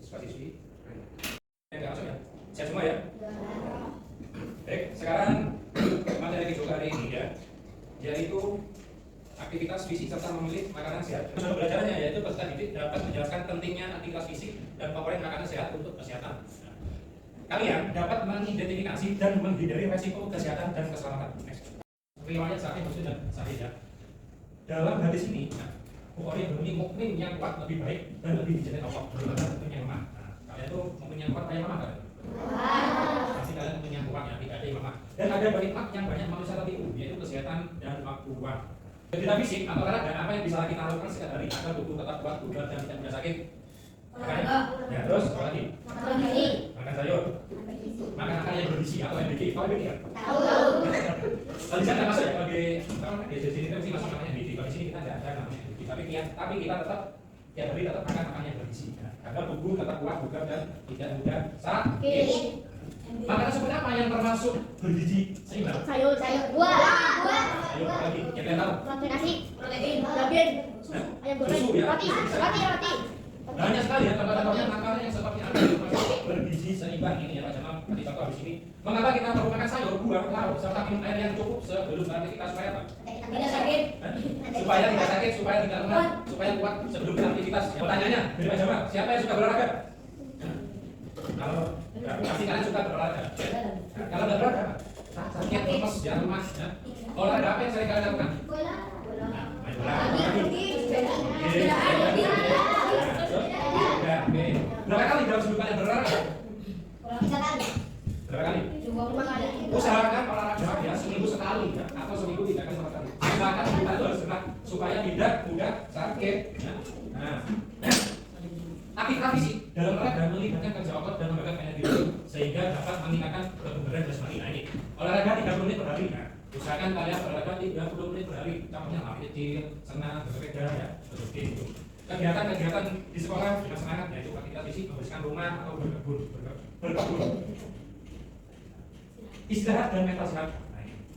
siswa-siswi. Enggak masuk ya? Siap semua ya? Baik, sekarang materi video kali ini ya, yaitu aktivitas fisik serta memilih makanan sehat. Tujuan belajarnya yaitu peserta didik dapat menjelaskan pentingnya aktivitas fisik dan favorit makanan sehat untuk kesehatan. Kalian dapat mengidentifikasi dan menghindari resiko kesehatan dan keselamatan. Riwayat Sahih Muslim dan Sahih ya. Dalam hadis ini, Bukhari berbunyi mukmin yang kuat lebih baik dan lebih dijaga Allah daripada mukmin yang lemah. Nah, kalian itu mukmin yang kuat kayak lemah kan? Pasti kalian mukmin yang kuat ya, tidak ada yang lemah. Dan ada hikmah yang banyak manusia lebih yaitu kesehatan dan kekuatan. Aktivitas fisik atau olahraga apa yang bisa kita lakukan setiap hari agar tubuh tetap kuat, bugar dan tidak mudah sakit? Makan. Ya, terus apa lagi? Makan sayur. Makan makanan yang bergizi atau MBG. Tahu MBG kan? Tahu. Kalau di sana nggak masuk ya, bagi di sini kan masih masuk namanya MBG. Kalau di sini kita nggak ada namanya MBG. Tapi kita tetap tiap hari tetap makan makanan yang bergizi. Nah, agar tubuh tetap kuat, bugar dan tidak mudah sakit. Makanan seperti apa yang termasuk bergizi seimbang? Sayur, buah. Sayur apa lagi? Yang kalian tahu? Nasi, protein, daging, ayam goreng, roti. Banyak sekali ya contoh-contohnya makanan yang seperti apa yang termasuk bergizi seimbang ini ya Pak Jamal. Tadi contoh habis ini. Mengapa kita perlu makan sayur, buah, lauk, serta minum air yang cukup sebelum beraktivitas supaya apa? Tidak sakit. Supaya tidak sakit, supaya tidak lemah, supaya kuat sebelum beraktivitas. Ya, pertanyaannya dari Pak Jamal, siapa yang suka berolahraga? Kalau ya, pasti kalian suka berolahraga. Nah, kalau tidak berolahraga, sakit, lemes, ya lemas. Ya. Olahraga apa yang sering kalian lakukan? Nah, main bola. Berapa kali dalam seminggu kalian berolahraga? Berapa kali? Usahakan olahraga ya seminggu sekali ya, atau seminggu 3 kali 4 kali. Usahakan kita itu harus gerak supaya tidak mudah sakit. Ya. Nah, aktivitas fisik dalam olahraga melibatkan kerja otot dan lembaga energi sehingga dapat meningkatkan kebugaran jasmani. Nah ini olahraga 30 menit per hari. Nah, usahakan kalian berolahraga 30 menit per hari. Contohnya lari kecil, senam, bersepeda ya, bersepeda itu. Kegiatan-kegiatan di sekolah dengan semangat yaitu aktivitas fisik, membersihkan rumah atau berkebun. Istirahat dan mental sehat.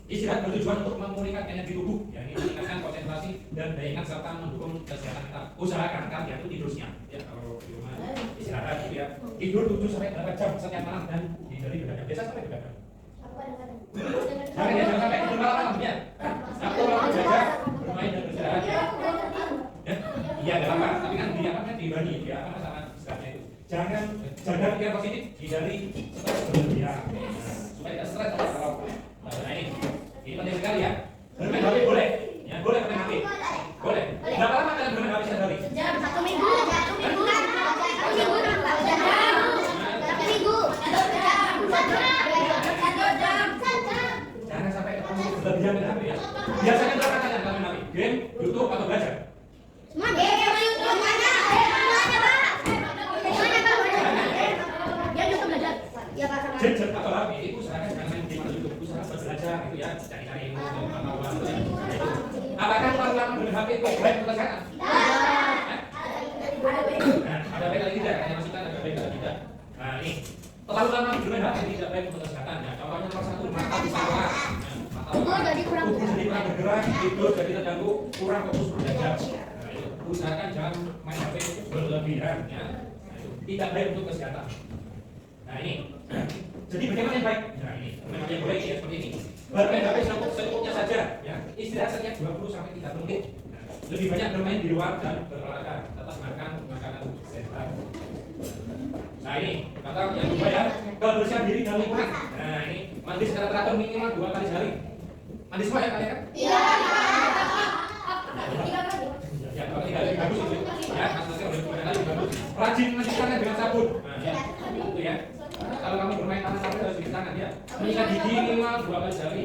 Istirahat bertujuan untuk memulihkan energi tubuh, yakni meningkatkan konsentrasi dan daya ingat serta mendukung kesehatan mental. Usahakan kalian itu tidur siang. Ya kalau di rumah istirahat gitu ya. Tidur 7 sampai 8 jam setiap malam dan hindari begadang. Biasa sampai begadang. Jangan sampai tidur malam ya. Atau belajar, bermain dan beristirahat. Ya, iya nggak apa, tapi kan dia kan dibanding dia apa sama istirahatnya itu. Jangan jaga pikiran positif, hindari stres berlebihan supaya tidak stres kalau nah ini penting sekali ya. Bermain HP boleh, ya boleh bermain HP, boleh. Berapa lama kalian bermain HP sehari? Satu minggu. Jangan sampai berlebihan dengan HP ya. Biasanya berapa kalian kalau main HP? Game, YouTube atau belajar? Gadget atau HP itu usahakan jangan main game atau YouTube, usahakan belajar gitu ya, cari-cari ilmu dan pengetahuan itu. Apakah lama-lama dengan HP itu baik untuk kesehatan? Ada baik atau tidak? Kalian masukkan ada baik atau tidak? Nah ini terlalu lama dengan HP tidak baik untuk kesehatan. Ya, contohnya nomor 1 mata bisa lelah, tubuh jadi kurang bergerak, tidur jadi terganggu, kurang fokus belajar. Nah, itu usahakan jangan main HP berlebihan ya. Nah, itu tidak baik untuk kesehatan. Nah ini, jadi bagaimana yang baik? Nah ini, bagaimana yang baik ya seperti ini. Bermain HP secukupnya saja, ya. Istirahat setiap 20 sampai 30 menit. Nah, lebih banyak bermain di luar dan berolahraga. Tetap makan makanan sehat. Nah ini, kata yang kedua ya, kebersihan diri dan lingkungan. Nah ini, mandi secara teratur minimal 2 kali sehari. Mandi semua ya kalian kan? Iya. Ya, kalau 3 kali bagus itu. Ya, maksudnya udah 3 kali bagus. Rajin mencuci tangan dengan sabun. Nah, ya, itu ya. Kalau kamu bermain tangan sabun harus cuci tangan ya. Menyikat gigi minimal 2 kali sehari.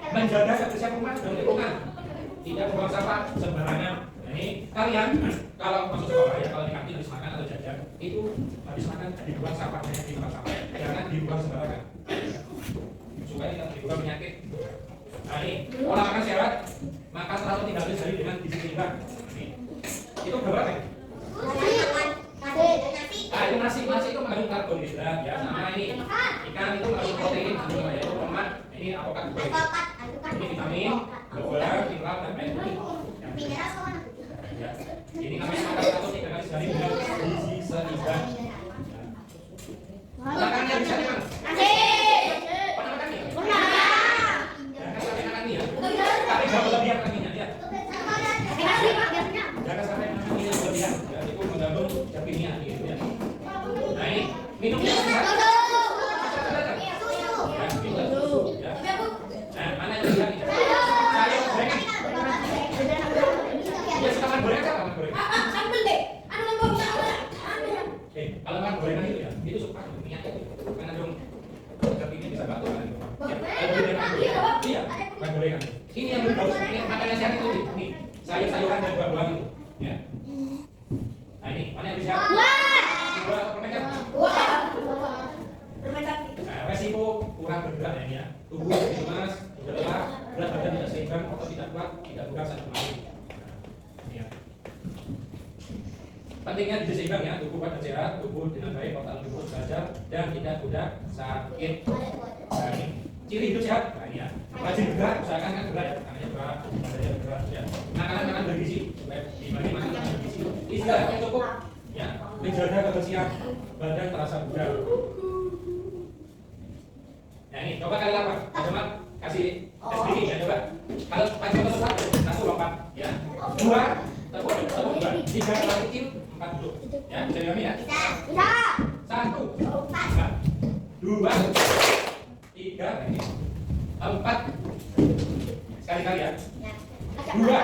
Menjaga kebersihan rumah dan lingkungan. Tidak buang sampah sembarangan. Nah, ini kalian kalau masuk sekolah ya, kalau di kantin habis makan atau jajan itu habis makan dibuang sampahnya di tempat sampah. Jangan dibuang sembarangan. Supaya tidak menimbulkan penyakit. Nah ini pola makan sehat, makan selalu 3 kali sehari dengan gizi seimbang. Itu berapa ya? Nah itu nasi itu mengandung karbohidrat ya, sama ini ikan itu mengandung protein, yaitu lemak, ini avokat, ini vitamin, gula, mineral dan air putih. Ya. Ini namanya makan selalu 3 kali sehari. ini, mana yang bisa? Dua permen kan? Nah, resiko kurang bergerak ya ini ya. Tubuh lemas, lelah, berat badan tidak seimbang, atau tidak kuat, tidak bugar saat kemarin. Ini ya. Pentingnya diet seimbang ya, tubuh kuat dan sehat, tubuh dengan baik, otak tubuh sejajar, dan tidak mudah sakit. Nah, ini ciri hidup sehat, nah ini ya. Rajin bergerak, usahakan kan bergerak ya, tangannya bergerak, badannya bergerak ya. Makanan bergizi, dibagi makanan bergizi. Istirahat yang cukup, ya, menjaga kebersihan, badan terasa bugar. Nah ini, coba kali lapar, coba kasih sedikit ya, coba. Kalau panjang satu lompat, ya. Dua, tepuk dua, tiga lari kecil, empat duduk. Ya, bisa dihami ya. Satu, dua, tiga, ini, empat, sekali-kali ya. Dua,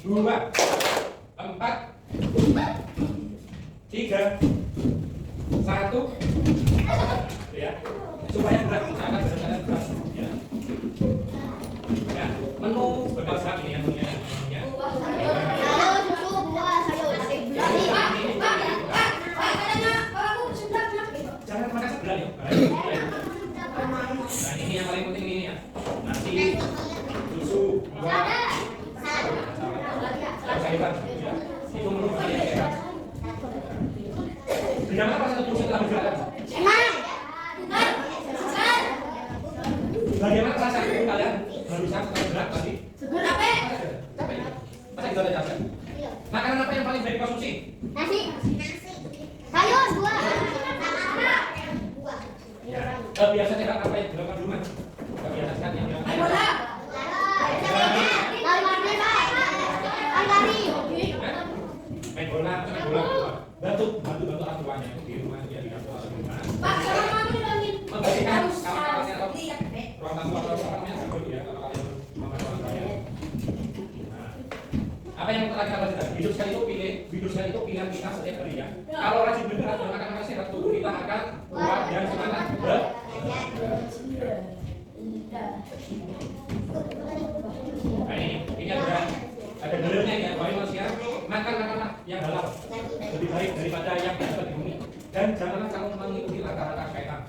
dua, empat, tiga, satu, ya, supaya berat, akan berat, ya. Ya, menu berbahasa ini yang punya. Jangan makan sebelah ya. Nah ini yang paling penting ini ya. Nasi, susu, buah, sayuran. Ya. Itu menu paling sehat. Bagaimana pas tubuh setelah bergerak? Bagaimana perasaan tubuh kalian barusan setelah bergerak tadi? Capek. Masa kita ada capek? Makanan apa yang paling baik konsumsi? Nasi. Sayur buah. Ya. Kebiasaan sehat apa yang dilakukan di rumah? Kebiasaan sehat yang dilakukan. Main bola. Bantu orang tuanya di rumah dia di kantor di rumah. Membersihkan kamar-kamarnya atau ruang tamu atau ruangnya bagus ya kalau kalian membantu orang tuanya. Nah, apa yang telah kita bahas tadi? Hidup sekali itu pilihan kita setiap hari ya. Kalau rajin bergerak dan makan makan sehat, tubuh kita akan kuat dan semangat Nah ini ada dalilnya ya, wahai manusia, makanlah yang halal lebih baik daripada yang dapat di bumi, dan janganlah kamu mengikuti langkah-langkah syaitan.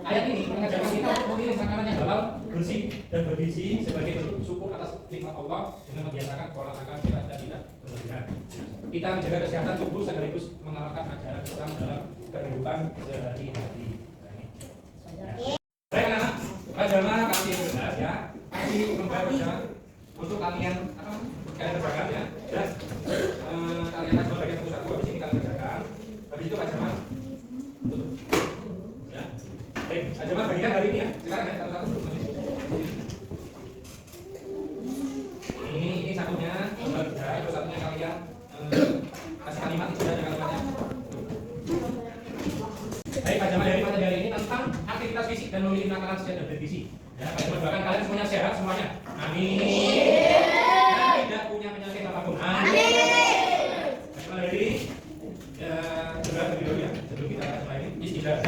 Ayat ini mengajarkan kita untuk memilih makanan yang halal, bersih dan bergizi sebagai bentuk syukur atas nikmat Allah dengan membiasakan pola makan sehat dan tidak berlebihan. Kita menjaga kesehatan tubuh sekaligus mengamalkan ajaran Islam dalam kehidupan sehari-hari. Baik anak, pajama kami jelas ya, kasih membaca untuk kalian apa? Kalian kerjakan ya, dan kalian akan bagian satu-satu. Habis ini kalian kerjakan. Habis itu pajama tutup. Ya, baik, pajama bagikan hari ini ya. Sekarang ya satu-satu. Ini satunya berbeda, itu satunya kalian kasih kalimat itu saja kalimatnya. Baik, pajama dari materi hari ini tentang aktivitas fisik dan memilih makanan sehat dan bergizi. Ya, pajama doakan kalian semuanya sehat semuanya. Amin. Dan tidak punya penyakit apapun. Amin. Pajama dari ya, sebelum kita mulai ini, bismillah.